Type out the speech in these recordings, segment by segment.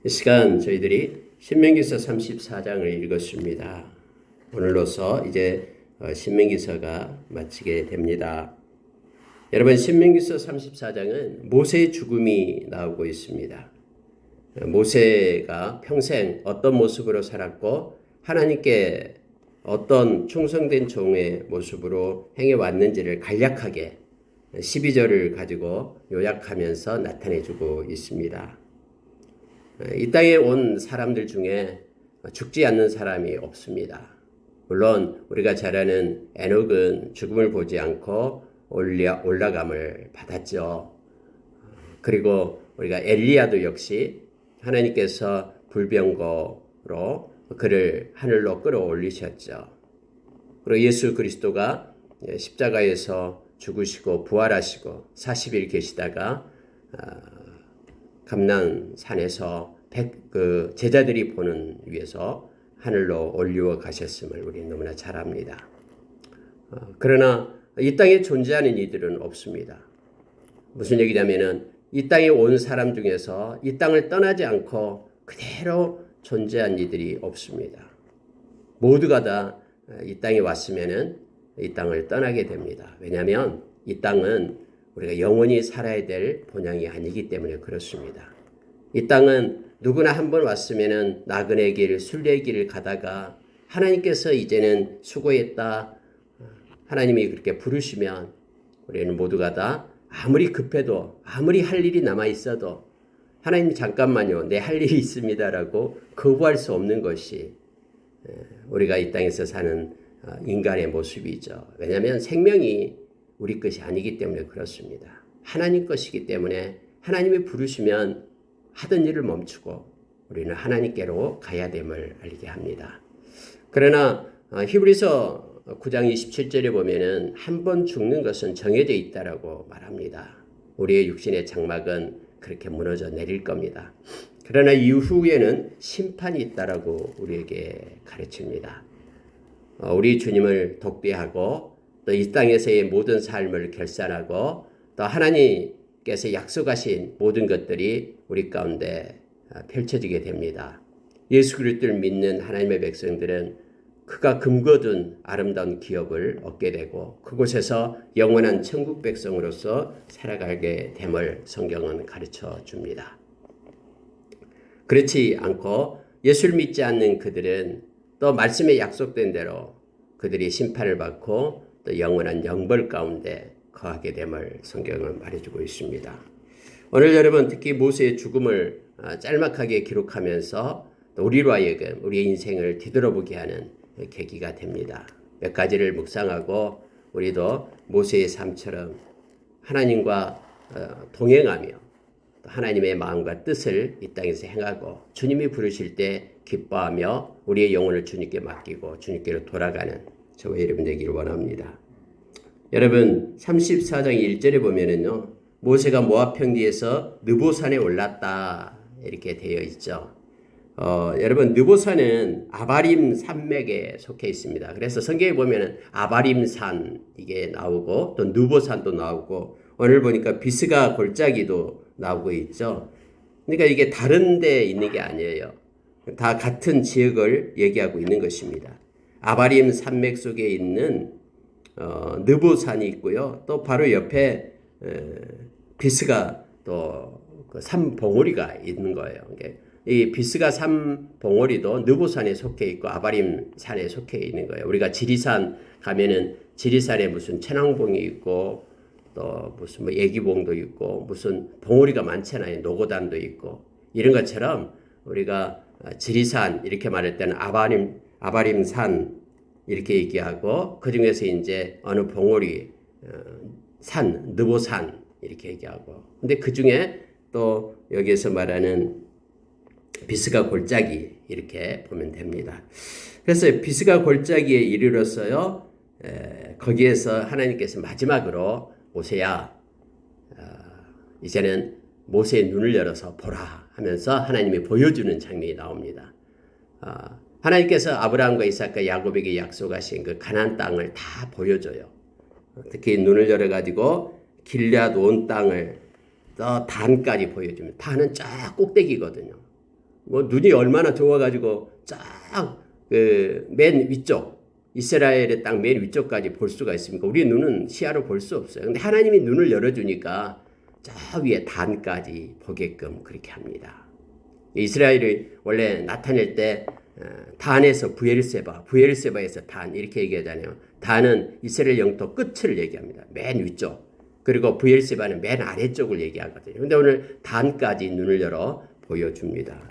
이 시간 저희들이 신명기서 34장을 읽었습니다. 오늘로서 이제 신명기서가 마치게 됩니다. 여러분, 신명기서 34장은 모세의 죽음이 나오고 있습니다. 모세가 평생 어떤 모습으로 살았고 하나님께 어떤 충성된 종의 모습으로 행해왔는지를 간략하게 12절을 가지고 요약하면서 나타내주고 있습니다. 이 땅에 온 사람들 중에 죽지 않는 사람이 없습니다. 물론 우리가 잘 아는 에녹은 죽음을 보지 않고 올라감을 받았죠. 그리고 우리가 엘리야도 역시 하나님께서 불병거로 그를 하늘로 끌어올리셨죠. 그리고 예수 그리스도가 십자가에서 죽으시고 부활하시고 40일 계시다가 감난산에서 제자들이 보는 위에서 하늘로 올리워 가셨음을 우리 너무나 잘 압니다. 그러나 이 땅에 존재하는 이들은 없습니다. 무슨 얘기냐면은 이 땅에 온 사람 중에서 이 땅을 떠나지 않고 그대로 존재한 이들이 없습니다. 모두가 다 이 땅에 왔으면은 이 땅을 떠나게 됩니다. 왜냐하면 이 땅은 우리가 영원히 살아야 될 본향이 아니기 때문에 그렇습니다. 이 땅은 누구나 한 번 왔으면은 나그네 길, 순례 길을 가다가 하나님께서 이제는 수고했다, 하나님이 그렇게 부르시면 우리는 모두가 다 아무리 급해도 아무리 할 일이 남아 있어도 하나님 잠깐만요, 내 할 일이 있습니다라고 거부할 수 없는 것이 우리가 이 땅에서 사는 인간의 모습이죠. 왜냐하면 생명이 우리 것이 아니기 때문에 그렇습니다. 하나님 것이기 때문에 하나님이 부르시면 하던 일을 멈추고 우리는 하나님께로 가야 됨을 알게 합니다. 그러나 히브리서 9장 27절에 보면은 한 번 죽는 것은 정해져 있다라고 말합니다. 우리의 육신의 장막은 그렇게 무너져 내릴 겁니다. 그러나 이후에는 심판이 있다라고 우리에게 가르칩니다. 우리 주님을 독배하고 또 이 땅에서의 모든 삶을 결산하고 또 하나님께서 약속하신 모든 것들이 우리 가운데 펼쳐지게 됩니다. 예수 그리스도를 믿는 하나님의 백성들은 그가 금거둔 아름다운 기업을 얻게 되고 그곳에서 영원한 천국 백성으로서 살아가게 됨을 성경은 가르쳐 줍니다. 그렇지 않고 예수를 믿지 않는 그들은 또 말씀에 약속된 대로 그들이 심판을 받고 또 영원한 영벌 가운데 거하게 됨을 성경은 말해주고 있습니다. 오늘 여러분 특히 모세의 죽음을 짤막하게 기록하면서 또 우리로 하여금 우리의 인생을 뒤돌아보게 하는 계기가 됩니다. 몇 가지를 묵상하고 우리도 모세의 삶처럼 하나님과 동행하며 하나님의 마음과 뜻을 이 땅에서 행하고 주님이 부르실 때 기뻐하며 우리의 영혼을 주님께 맡기고 주님께로 돌아가는 저와 여러분 되기를 원합니다. 여러분 34장 1절에 보면은요, 모세가 모압 평지에서 느보산에 올랐다 이렇게 되어 있죠. 여러분 느보산은 아바림 산맥에 속해 있습니다. 그래서 성경에 보면은 아바림산 이게 나오고 또 느보산도 나오고 오늘 보니까 비스가 골짜기도 나오고 있죠. 그러니까 이게 다른 데 있는 게 아니에요. 다 같은 지역을 얘기하고 있는 것입니다. 아바림 산맥 속에 있는 느보산이 있고요. 또 바로 옆에 비스가 또 그 산 봉우리가 있는 거예요. 이 비스가 산 봉우리도 느보산에 속해 있고 아바림 산에 속해 있는 거예요. 우리가 지리산 가면은 지리산에 무슨 천왕봉이 있고 또 무슨 뭐 애기봉도 있고 무슨 봉우리가 많잖아요. 노고단도 있고 이런 것처럼 우리가 지리산 이렇게 말할 때는 아바림산 이렇게 얘기하고 그 중에서 이제 어느 봉우리 산 느보산 이렇게 얘기하고 근데 그 중에 또 여기에서 말하는 비스가 골짜기 이렇게 보면 됩니다. 그래서 비스가 골짜기에 이르렀어요. 거기에서 하나님께서 마지막으로 모세야 이제는 모세의 눈을 열어서 보라 하면서 하나님이 보여주는 장면이 나옵니다. 하나님께서 아브라함과 이삭과 야곱에게 약속하신 그 가나안 땅을 다 보여줘요. 특히 눈을 열어가지고 길앗 온 땅을 또 단까지 보여줍니다. 단은 쫙 꼭대기거든요. 뭐 눈이 얼마나 좋아가지고 맨 위쪽 이스라엘의 땅 맨 위쪽까지 볼 수가 있습니까? 우리 눈은 시야로 볼 수 없어요. 근데 하나님이 눈을 열어주니까 저 위에 단까지 보게끔 그렇게 합니다. 이스라엘이 원래 나타낼 때 단에서 부엘세바에서 단 이렇게 얘기하잖아요. 단은 이스라엘 영토 끝을 얘기합니다. 맨 위쪽. 그리고 부엘세바는 맨 아래쪽을 얘기하거든요. 근데 오늘 단까지 눈을 열어 보여줍니다.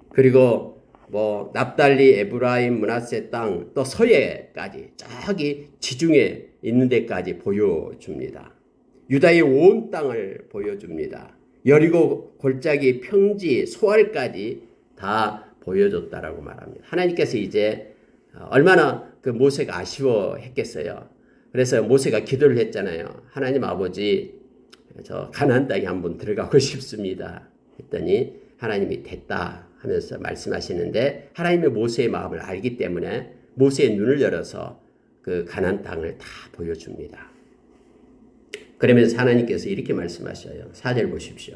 그리고 뭐 납달리, 에브라임, 므낫세 땅, 또 서해까지 저기 지중해 있는 데까지 보여줍니다. 유다의 온 땅을 보여줍니다. 여리고, 골짜기, 평지, 소알까지 다 보여줬다라고 말합니다. 하나님께서 이제 얼마나 그 모세가 아쉬워했겠어요. 그래서 모세가 기도를 했잖아요. 하나님 아버지, 저 가나안 땅에 한번 들어가고 싶습니다. 했더니 하나님이 됐다 하면서 말씀하시는데, 하나님의 모세의 마음을 알기 때문에 모세의 눈을 열어서 그 가나안 땅을 다 보여줍니다. 그러면서 하나님께서 이렇게 말씀하셔요. 4절 보십시오.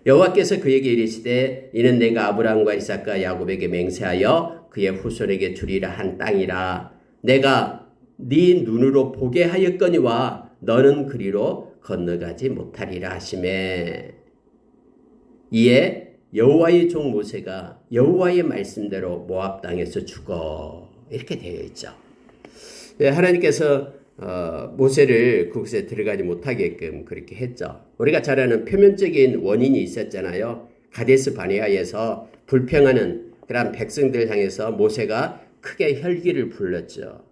여호와께서 그에게 이르시되 이는 내가 아브라함과 이삭과 야곱에게 맹세하여 그의 후손에게 주리라 한 땅이라. 내가 네 눈으로 보게 하였거니와 너는 그리로 건너가지 못하리라 하시매. 이에 여호와의 종 모세가 여호와의 말씀대로 모압 땅에서 죽어 이렇게 되어 있죠. 하나님께서 모세를 그곳에 들어가지 못하게끔 그렇게 했죠. 우리가 잘 아는 표면적인 원인이 있었잖아요. 가데스 바네아에서 불평하는 그런 백성들 향해서 모세가 크게 혈기를 불렀죠.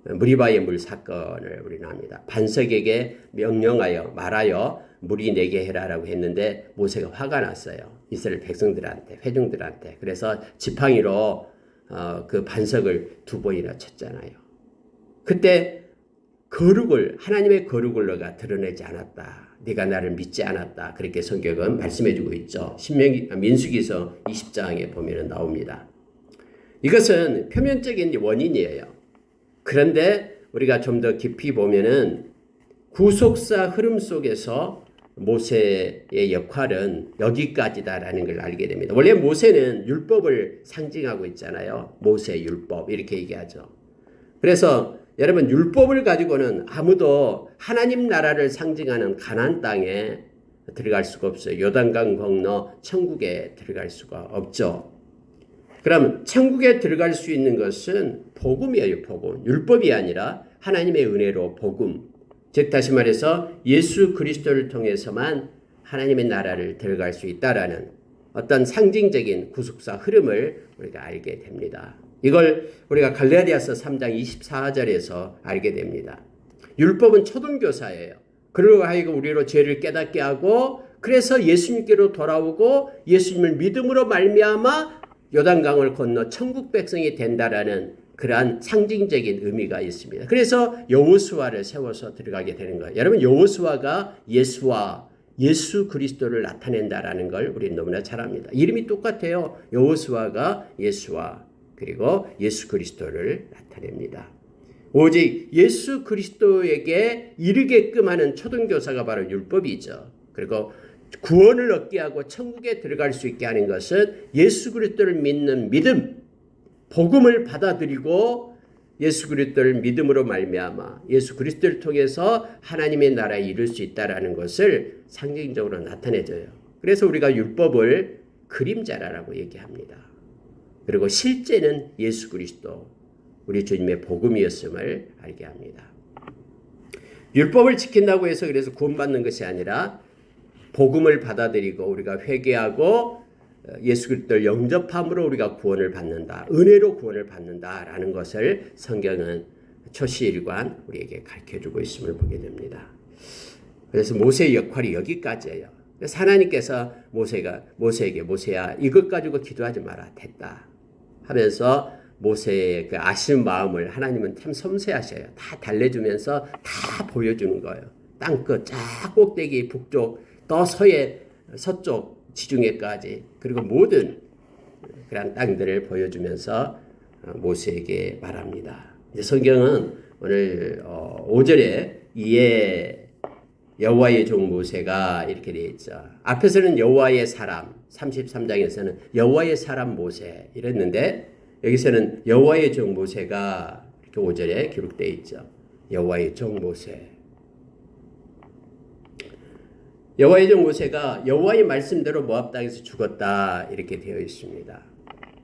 무리바의 물 사건을 우리는 압니다. 반석에게 명령하여 말하여 물이 내게 해라라고 했는데 모세가 화가 났어요. 이스라엘 백성들한테, 회중들한테. 그래서 지팡이로 그 반석을 2번이나 쳤잖아요. 그때 하나님의 거룩을 너가 드러내지 않았다. 네가 나를 믿지 않았다. 그렇게 성경은 말씀해주고 있죠. 민수기서 20장에 보면 나옵니다. 이것은 표면적인 원인이에요. 그런데 우리가 좀 더 깊이 보면은 구속사 흐름 속에서 모세의 역할은 여기까지다라는 걸 알게 됩니다. 원래 모세는 율법을 상징하고 있잖아요. 모세 율법 이렇게 얘기하죠. 그래서 여러분 율법을 가지고는 아무도 하나님 나라를 상징하는 가나안 땅에 들어갈 수가 없어요. 요단강 건너 천국에 들어갈 수가 없죠. 그럼 천국에 들어갈 수 있는 것은 복음이에요. 복음. 율법이 아니라 하나님의 은혜로 복음. 즉 다시 말해서 예수 그리스도를 통해서만 하나님의 나라를 들어갈 수 있다라는 어떤 상징적인 구속사 흐름을 우리가 알게 됩니다. 이걸 우리가 갈라디아서 3장 24절에서 알게 됩니다. 율법은 초등교사예요. 그러고 하여금 우리로 죄를 깨닫게 하고 그래서 예수님께로 돌아오고 예수님을 믿음으로 말미암아 요단강을 건너 천국 백성이 된다라는 그러한 상징적인 의미가 있습니다. 그래서 여호수아를 세워서 들어가게 되는 거예요. 여러분 여호수아가 예수 그리스도를 나타낸다라는 걸 우리는 너무나 잘 압니다. 이름이 똑같아요. 여호수아가 예수와 그리고 예수 그리스도를 나타냅니다. 오직 예수 그리스도에게 이르게끔 하는 초등교사가 바로 율법이죠. 그리고 구원을 얻게 하고 천국에 들어갈 수 있게 하는 것은 예수 그리스도를 믿는 믿음, 복음을 받아들이고 예수 그리스도를 믿음으로 말미암아 예수 그리스도를 통해서 하나님의 나라에 이룰 수 있다라는 것을 상징적으로 나타내줘요. 그래서 우리가 율법을 그림자라고 얘기합니다. 그리고 실제는 예수 그리스도, 우리 주님의 복음이었음을 알게 합니다. 율법을 지킨다고 해서 그래서 구원받는 것이 아니라 복음을 받아들이고 우리가 회개하고 예수 그리스도를 영접함으로 우리가 구원을 받는다. 은혜로 구원을 받는다라는 것을 성경은 초시일관 우리에게 가르쳐주고 있음을 보게 됩니다. 그래서 모세의 역할이 여기까지예요. 그래서 하나님께서 모세에게 모세야 이것 가지고 기도하지 마라. 됐다. 하면서 모세의 그 아쉬운 마음을 하나님은 참 섬세하셔요. 다 달래주면서 다 보여주는 거예요. 땅끝 쫙 꼭대기 북쪽 또 서쪽 지중해까지 그리고 모든 그런 땅들을 보여주면서 모세에게 말합니다. 이제 성경은 오늘 5절에 이에 여호와의 종 모세가 이렇게 되어 있죠. 앞에서는 여호와의 사람, 33장에서는 여호와의 사람 모세 이랬는데 여기서는 여호와의 종 모세가 이렇게 5절에 기록되어 있죠. 여호와의 종 모세. 여호와의 종 모세가 여호와의 말씀대로 모압 땅에서 죽었다 이렇게 되어 있습니다.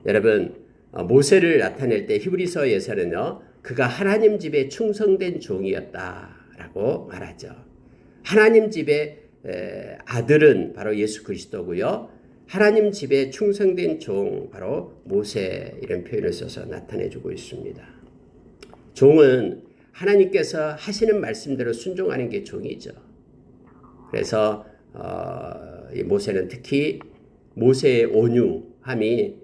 여러분 모세를 나타낼 때 히브리서에서는요 그가 하나님 집에 충성된 종이었다라고 말하죠. 하나님 집의 아들은 바로 예수 그리스도고요. 하나님 집에 충성된 종 바로 모세 이런 표현을 써서 나타내주고 있습니다. 종은 하나님께서 하시는 말씀대로 순종하는 게 종이죠. 그래서 이 모세는 특히 모세의 온유함이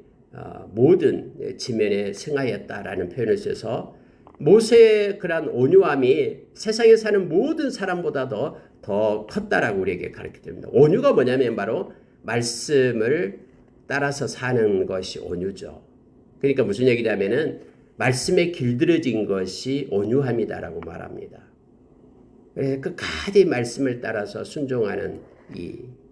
모든 지면에 승하였다라는 표현을 써서 모세의 그러한 온유함이 세상에 사는 모든 사람보다도 더 컸다라고 우리에게 가르쳐줍니다. 온유가 뭐냐면 바로 말씀을 따라서 사는 것이 온유죠. 그러니까 무슨 얘기냐면은 말씀에 길들여진 것이 온유함이다라고 말합니다. 끝까지 말씀을 따라서 순종하는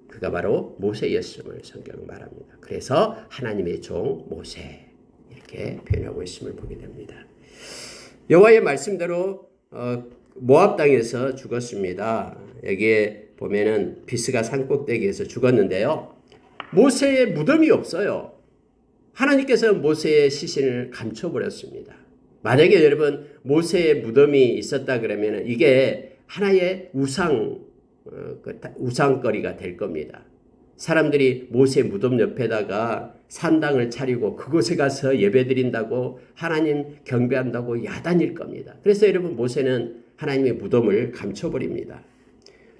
그가 바로 모세였음을 성경은 말합니다. 그래서 하나님의 종 모세 이렇게 표현하고 있음을 보게 됩니다. 여호와의 말씀대로 모압 땅에서 죽었습니다. 여기에 보면은 비스가 산꼭대기에서 죽었는데요. 모세의 무덤이 없어요. 하나님께서 모세의 시신을 감춰버렸습니다. 만약에 여러분 모세의 무덤이 있었다 그러면 이게 하나의 우상거리가 될 겁니다. 사람들이 모세 무덤 옆에다가 산당을 차리고 그곳에 가서 예배드린다고 하나님 경배한다고 야단일 겁니다. 그래서 여러분 모세는 하나님의 무덤을 감춰버립니다.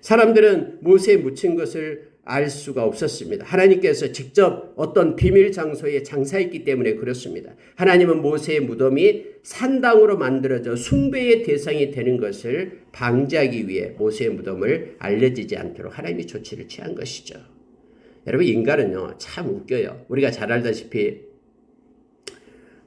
사람들은 모세에 묻힌 것을 알 수가 없었습니다. 하나님께서 직접 어떤 비밀 장소에 장사했기 때문에 그렇습니다. 하나님은 모세의 무덤이 산당으로 만들어져 숭배의 대상이 되는 것을 방지하기 위해 모세의 무덤을 알려지지 않도록 하나님이 조치를 취한 것이죠. 여러분 인간은요 참 웃겨요. 우리가 잘 알다시피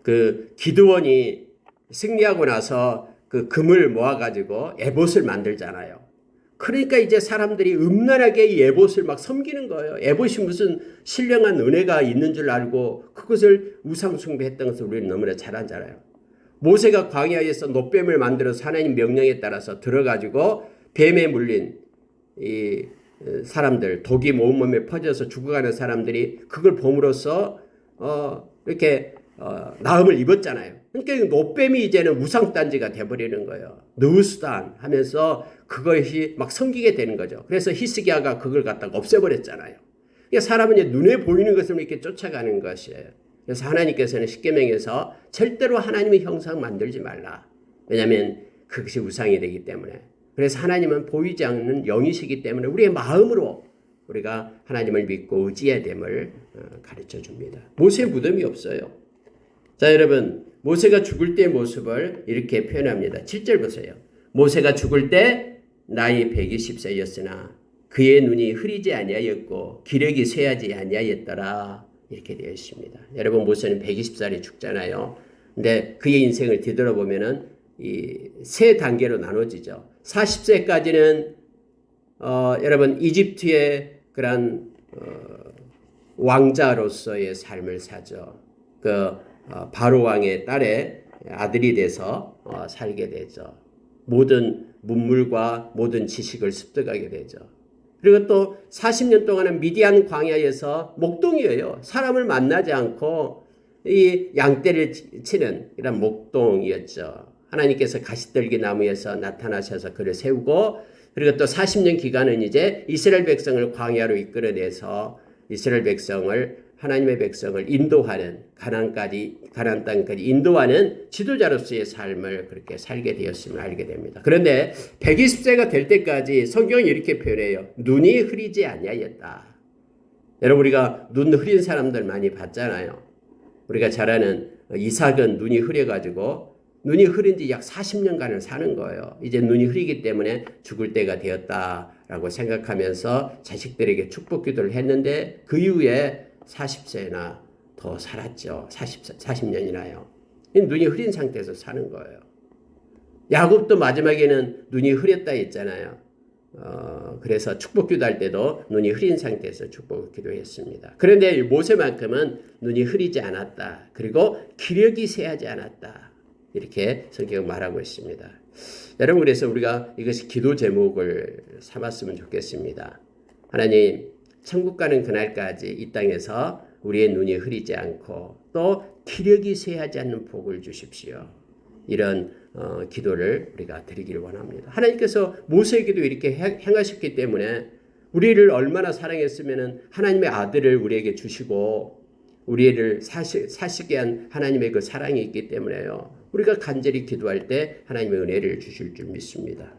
그 기드원이 승리하고 나서 그 금을 모아가지고 에봇을 만들잖아요. 그러니까 이제 사람들이 음란하게 이 에봇을 막 섬기는 거예요. 에봇이 무슨 신령한 은혜가 있는 줄 알고 그것을 우상숭배했던 것을 우리는 너무나 잘 알잖아요. 모세가 광야에서 놋뱀을 만들어서 하나님 명령에 따라서 들어가지고 뱀에 물린 이 사람들, 독이 온몸에 퍼져서 죽어가는 사람들이 그걸 봄으로써 이렇게 나음을 입었잖아요. 그러니까 놋뱀이 이제는 우상단지가 돼버리는 거예요. 느우스단 하면서 그것이 막 섬기게 되는 거죠. 그래서 히스기야가 그걸 갖다가 없애버렸잖아요. 그러니까 사람은 이제 눈에 보이는 것을 이렇게 쫓아가는 것이에요. 그래서 하나님께서는 십계명에서 절대로 하나님의 형상 만들지 말라. 왜냐하면 그것이 우상이 되기 때문에. 그래서 하나님은 보이지 않는 영이시기 때문에 우리의 마음으로 우리가 하나님을 믿고 의지해야 됨을 가르쳐 줍니다. 모세의 무덤이 없어요. 자, 여러분 모세가 죽을 때의 모습을 이렇게 표현합니다. 7절 보세요. 모세가 죽을 때 나이 120세였으나 그의 눈이 흐리지 아니하였고 기력이 쇠하지 아니하였더라. 이렇게 되어 있습니다. 여러분 모세는 120살에 죽잖아요. 근데 그의 인생을 뒤돌아보면은 이 세 단계로 나눠지죠. 40세까지는 여러분 이집트의 그런 왕자로서의 삶을 사죠. 바로 왕의 딸의 아들이 돼서 살게 되죠. 모든 문물과 모든 지식을 습득하게 되죠. 그리고 또 40년 동안은 미디안 광야에서 목동이에요. 사람을 만나지 않고 이 양떼를 치는 이런 목동이었죠. 하나님께서 가시떨기 나무에서 나타나셔서 그를 세우고 그리고 또 40년 기간은 이제 이스라엘 백성을 광야로 이끌어내서 이스라엘 백성을 하나님의 백성을 인도하는 가나안 땅까지 인도하는 지도자로서의 삶을 그렇게 살게 되었음을 알게 됩니다. 그런데 120세가 될 때까지 성경이 이렇게 표현해요. 눈이 흐리지 아니하였다. 여러분 우리가 눈 흐린 사람들 많이 봤잖아요. 우리가 잘 아는 이삭은 눈이 흐려가지고 눈이 흐린 지 약 40년간을 사는 거예요. 이제 눈이 흐리기 때문에 죽을 때가 되었다라고 생각하면서 자식들에게 축복 기도를 했는데 그 이후에 40세나 더 살았죠. 40년이나요. 눈이 흐린 상태에서 사는 거예요. 야곱도 마지막에는 눈이 흐렸다 했잖아요. 그래서 축복 기도할 때도 눈이 흐린 상태에서 축복 기도했습니다. 그런데 모세만큼은 눈이 흐리지 않았다. 그리고 기력이 쇠하지 않았다. 이렇게 성경은 말하고 있습니다. 여러분, 그래서 우리가 이것이 기도 제목을 삼았으면 좋겠습니다. 하나님, 천국 가는 그날까지 이 땅에서 우리의 눈이 흐리지 않고 또 기력이 쇠하지 않는 복을 주십시오. 이런 기도를 우리가 드리기를 원합니다. 하나님께서 모세에게도 이렇게 행하셨기 때문에 우리를 얼마나 사랑했으면 하나님의 아들을 우리에게 주시고 우리를 사시게 한 하나님의 그 사랑이 있기 때문에요. 우리가 간절히 기도할 때 하나님의 은혜를 주실 줄 믿습니다.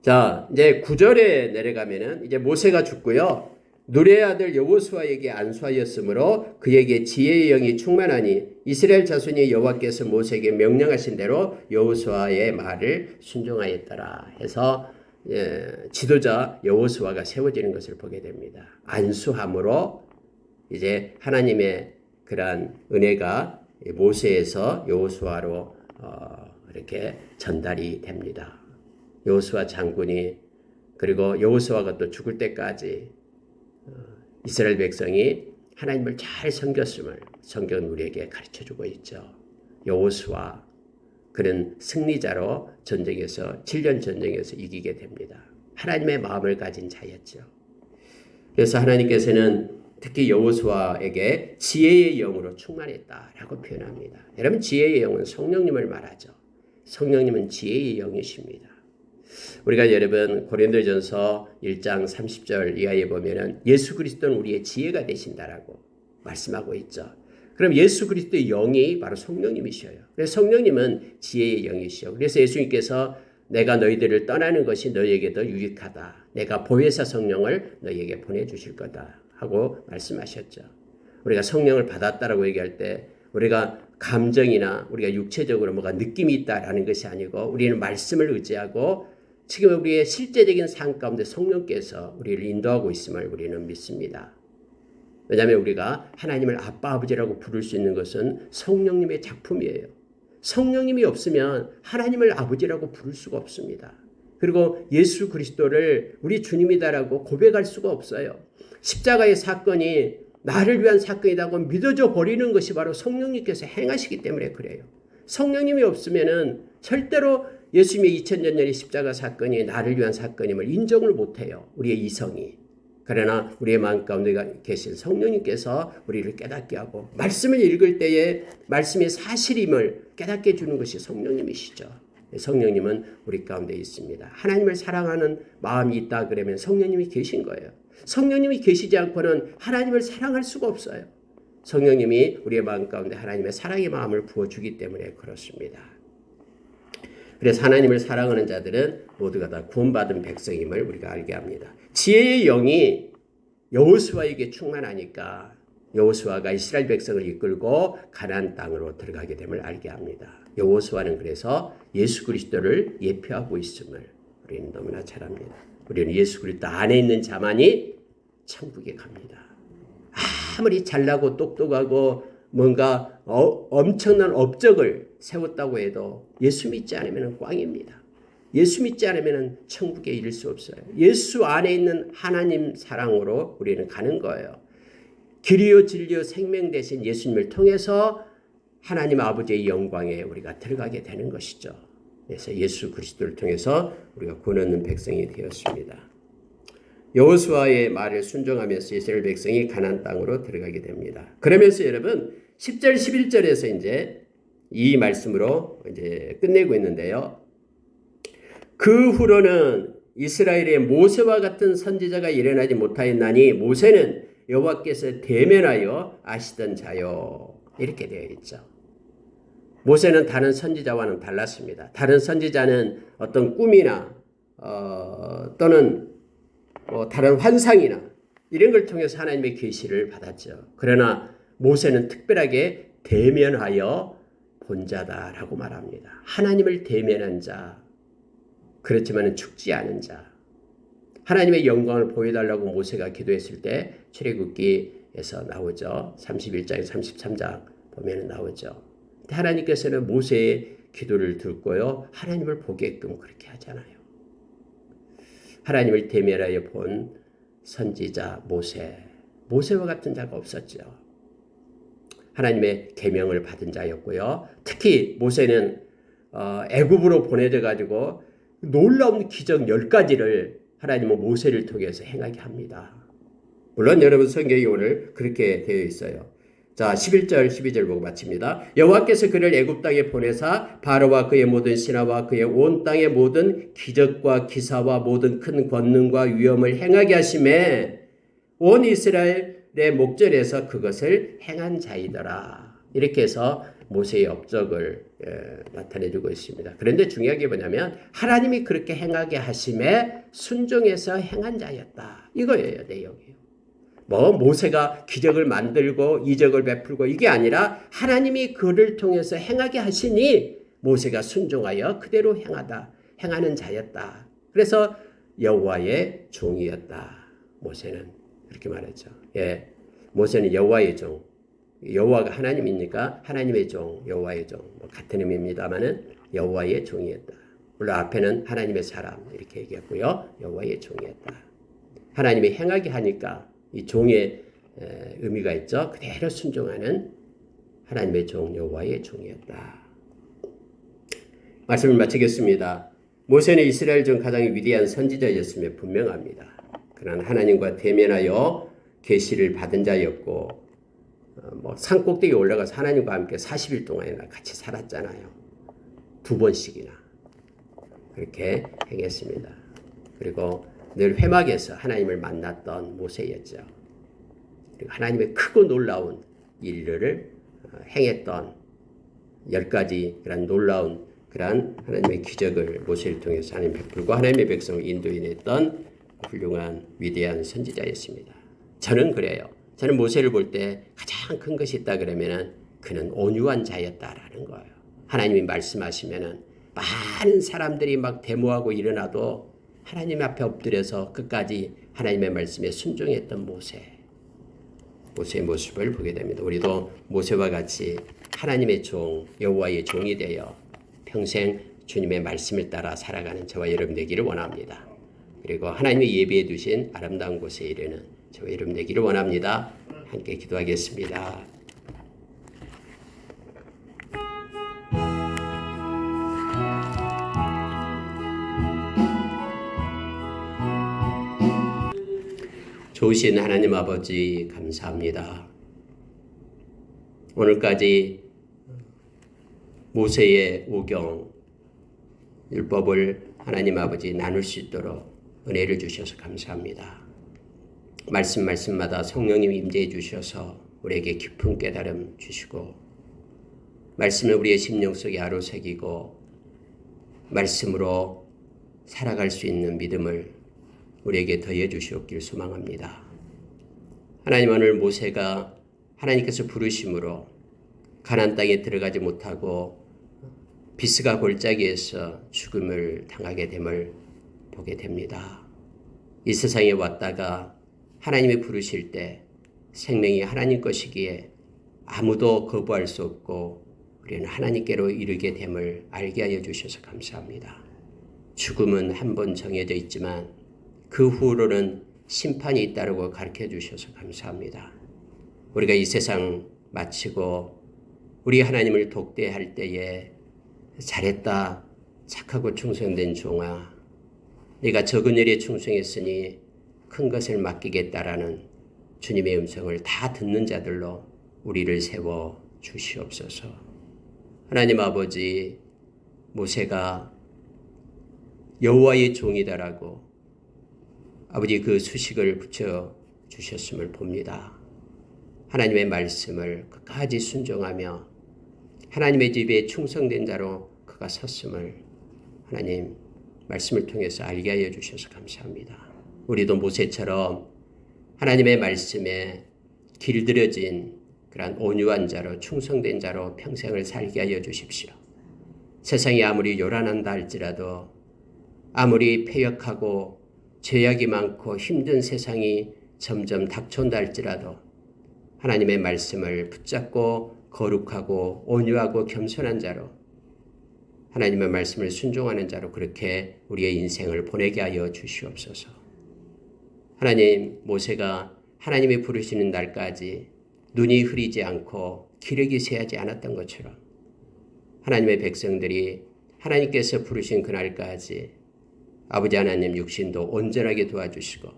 자, 이제 9절에 내려가면은 이제 모세가 죽고요. 눈의 아들 여호수아에게 안수하였으므로 그에게 지혜의 영이 충만하니 이스라엘 자손이 여호와께서 모세에게 명령하신 대로 여호수아의 말을 순종하였더라 해서 지도자 여호수아가 세워지는 것을 보게 됩니다. 안수함으로 이제 하나님의 그러한 은혜가 모세에서 여호수아로 이렇게 전달이 됩니다. 여호수아 장군이 그리고 여호수아가 또 죽을 때까지 이스라엘 백성이 하나님을 잘 섬겼음을 성경은 우리에게 가르쳐주고 있죠. 여호수아 그는 승리자로 전쟁에서 7년 전쟁에서 이기게 됩니다. 하나님의 마음을 가진 자였죠. 그래서 하나님께서는 특히 여호수아에게 지혜의 영으로 충만했다라고 표현합니다. 여러분, 지혜의 영은 성령님을 말하죠. 성령님은 지혜의 영이십니다. 우리가 여러분 고린도전서 1장 30절 이하에 보면은 예수 그리스도는 우리의 지혜가 되신다라고 말씀하고 있죠. 그럼 예수 그리스도의 영이 바로 성령님이셔요. 그래서 성령님은 지혜의 영이시요. 그래서 예수님께서 내가 너희들을 떠나는 것이 너희에게 더 유익하다. 내가 보혜사 성령을 너희에게 보내주실 거다 하고 말씀하셨죠. 우리가 성령을 받았다라고 얘기할 때 우리가 감정이나 우리가 육체적으로 뭐가 느낌이 있다라는 것이 아니고 우리는 말씀을 의지하고 지금 우리의 실제적인 삶 가운데 성령께서 우리를 인도하고 있음을 우리는 믿습니다. 왜냐하면 우리가 하나님을 아빠 아버지라고 부를 수 있는 것은 성령님의 작품이에요. 성령님이 없으면 하나님을 아버지라고 부를 수가 없습니다. 그리고 예수 그리스도를 우리 주님이다라고 고백할 수가 없어요. 십자가의 사건이 나를 위한 사건이라고 믿어져 버리는 것이 바로 성령님께서 행하시기 때문에 그래요. 성령님이 없으면은 절대로 예수님의 2000년 전의 십자가 사건이 나를 위한 사건임을 인정을 못해요. 우리의 이성이. 그러나 우리의 마음 가운데 계신 성령님께서 우리를 깨닫게 하고 말씀을 읽을 때에 말씀의 사실임을 깨닫게 해주는 것이 성령님이시죠. 성령님은 우리 가운데 있습니다. 하나님을 사랑하는 마음이 있다 그러면 성령님이 계신 거예요. 성령님이 계시지 않고는 하나님을 사랑할 수가 없어요. 성령님이 우리의 마음 가운데 하나님의 사랑의 마음을 부어주기 때문에 그렇습니다. 그래서 하나님을 사랑하는 자들은 모두가 다 구원받은 백성임을 우리가 알게 합니다. 지혜의 영이 여호수아에게 충만하니까 여호수아가 이스라엘 백성을 이끌고 가나안 땅으로 들어가게 됨을 알게 합니다. 여호수아는 그래서 예수 그리스도를 예표하고 있음을 우리는 너무나 잘 압니다. 우리는 예수 그리스도 안에 있는 자만이 천국에 갑니다. 아무리 잘나고 똑똑하고 뭔가 엄청난 업적을 세웠다고 해도 예수 믿지 않으면 꽝입니다. 예수 믿지 않으면 천국에 이를 수 없어요. 예수 안에 있는 하나님 사랑으로 우리는 가는 거예요. 길이요 진리요 생명 되신 예수님을 통해서 하나님 아버지의 영광에 우리가 들어가게 되는 것이죠. 그래서 예수 그리스도를 통해서 우리가 구원 얻는 백성이 되었습니다. 여호수아의 말을 순종하면서 이스라엘 백성이 가나안 땅으로 들어가게 됩니다. 그러면서 여러분 10절 11절에서 이제 이 말씀으로 이제 끝내고 있는데요. 그 후로는 이스라엘의 모세와 같은 선지자가 일어나지 못하였나니 모세는 여호와께서 대면하여 아시던 자요. 이렇게 되어 있죠. 모세는 다른 선지자와는 달랐습니다. 다른 선지자는 어떤 꿈이나 또는 다른 환상이나 이런 걸 통해서 하나님의 계시를 받았죠. 그러나 모세는 특별하게 대면하여 본 자다라고 말합니다. 하나님을 대면한 자, 그렇지만 죽지 않은 자. 하나님의 영광을 보여달라고 모세가 기도했을 때 출애굽기에서 나오죠. 31장 33장 보면 나오죠. 하나님께서는 모세의 기도를 듣고요. 하나님을 보게끔 그렇게 하잖아요. 하나님을 대면하여 본 선지자 모세와 같은 자가 없었죠. 하나님의 계명을 받은 자였고요. 특히 모세는 애굽으로 보내져 가지고 놀라운 기적 10가지를 하나님은 모세를 통해서 행하게 합니다. 물론 여러분 성경이 오늘 그렇게 되어 있어요. 자, 11절 12절 보고 마칩니다. 여호와께서 그를 애굽 땅에 보내사 바로와 그의 모든 신하와 그의 온 땅의 모든 기적과 기사와 모든 큰 권능과 위엄을 행하게 하심에 온 이스라엘의 목전에서 그것을 행한 자이더라. 이렇게 해서 모세의 업적을 나타내주고 있습니다. 그런데 중요한 게 뭐냐면 하나님이 그렇게 행하게 하심에 순종해서 행한 자였다. 이거예요, 내용이. 모세가 기적을 만들고 이적을 베풀고 이게 아니라 하나님이 그를 통해서 행하게 하시니 모세가 순종하여 그대로 행하는 자였다. 그래서 여호와의 종이었다. 모세는 그렇게 말했죠. 예, 모세는 여호와의 종. 여호와가 하나님이니까 하나님의 종, 여호와의 종. 같은 의미입니다만은 여호와의 종이었다. 물론 앞에는 하나님의 사람 이렇게 얘기했고요. 여호와의 종이었다. 하나님이 행하게 하니까 이 종의 의미가 있죠. 그대로 순종하는 하나님의 종, 여호와의 종이었다. 말씀을 마치겠습니다. 모세는 이스라엘 중 가장 위대한 선지자였음에 분명합니다. 그러나 하나님과 대면하여 계시를 받은 자였고 산 꼭대기에 올라가서 하나님과 함께 40일 동안이나 같이 살았잖아요. 2번씩이나 그렇게 행했습니다. 그리고 늘 회막에서 하나님을 만났던 모세였죠. 그리고 하나님의 크고 놀라운 일들을 행했던 10가지 그런 놀라운 그런 하나님의 기적을 모세를 통해서 하나님 베풀고 하나님의 백성을 인도해냈던 훌륭한 위대한 선지자였습니다. 저는 그래요. 저는 모세를 볼 때 가장 큰 것이 있다 그러면은 그는 온유한 자였다라는 거예요. 하나님이 말씀하시면은 많은 사람들이 막 데모하고 일어나도 하나님 앞에 엎드려서 끝까지 하나님의 말씀에 순종했던 모세의 모습을 보게 됩니다. 우리도 모세와 같이 하나님의 종, 여호와의 종이 되어 평생 주님의 말씀을 따라 살아가는 저와 여러분 되기를 원합니다. 그리고 하나님이 예비해 두신 아름다운 곳에 이르는 저와 여러분 되기를 원합니다. 함께 기도하겠습니다. 좋으신 하나님 아버지 감사합니다. 오늘까지 모세의 오경 율법을 하나님 아버지 나눌 수 있도록 은혜를 주셔서 감사합니다. 말씀마다 성령님이 임재해 주셔서 우리에게 깊은 깨달음 주시고 말씀을 우리의 심령 속에 아로새기고 말씀으로 살아갈 수 있는 믿음을 우리에게 더해 주시옵길 소망합니다. 하나님 오늘 모세가 하나님께서 부르심으로 가나안 땅에 들어가지 못하고 비스가 골짜기에서 죽음을 당하게 됨을 보게 됩니다. 이 세상에 왔다가 하나님이 부르실 때 생명이 하나님 것이기에 아무도 거부할 수 없고 우리는 하나님께로 이르게 됨을 알게 하여 주셔서 감사합니다. 죽음은 한 번 정해져 있지만 그 후로는 심판이 있다고 가르쳐 주셔서 감사합니다. 우리가 이 세상 마치고 우리 하나님을 독대할 때에 잘했다 착하고 충성된 종아 네가 적은 일에 충성했으니 큰 것을 맡기겠다라는 주님의 음성을 다 듣는 자들로 우리를 세워 주시옵소서. 하나님 아버지 모세가 여호와의 종이다라고 아버지 그 수식을 붙여 주셨음을 봅니다. 하나님의 말씀을 끝까지 순종하며 하나님의 집에 충성된 자로 그가 섰음을 하나님 말씀을 통해서 알게 하여 주셔서 감사합니다. 우리도 모세처럼 하나님의 말씀에 길들여진 그런 온유한 자로 충성된 자로 평생을 살게 하여 주십시오. 세상이 아무리 요란한다 할지라도 아무리 패역하고 죄악이 많고 힘든 세상이 점점 닥쳐온다 할지라도 하나님의 말씀을 붙잡고 거룩하고 온유하고 겸손한 자로 하나님의 말씀을 순종하는 자로 그렇게 우리의 인생을 보내게 하여 주시옵소서. 하나님, 모세가 하나님이 부르시는 날까지 눈이 흐리지 않고 기력이 새하지 않았던 것처럼 하나님의 백성들이 하나님께서 부르신 그날까지 아버지 하나님 육신도 온전하게 도와주시고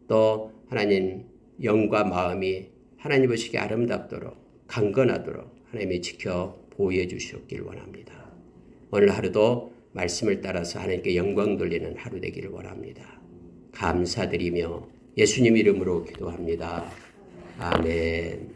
또 하나님 영과 마음이 하나님 보시기에 아름답도록 강건하도록 하나님이 지켜 보호해 주시옵길 원합니다. 오늘 하루도 말씀을 따라서 하나님께 영광 돌리는 하루 되기를 원합니다. 감사드리며 예수님 이름으로 기도합니다. 아멘.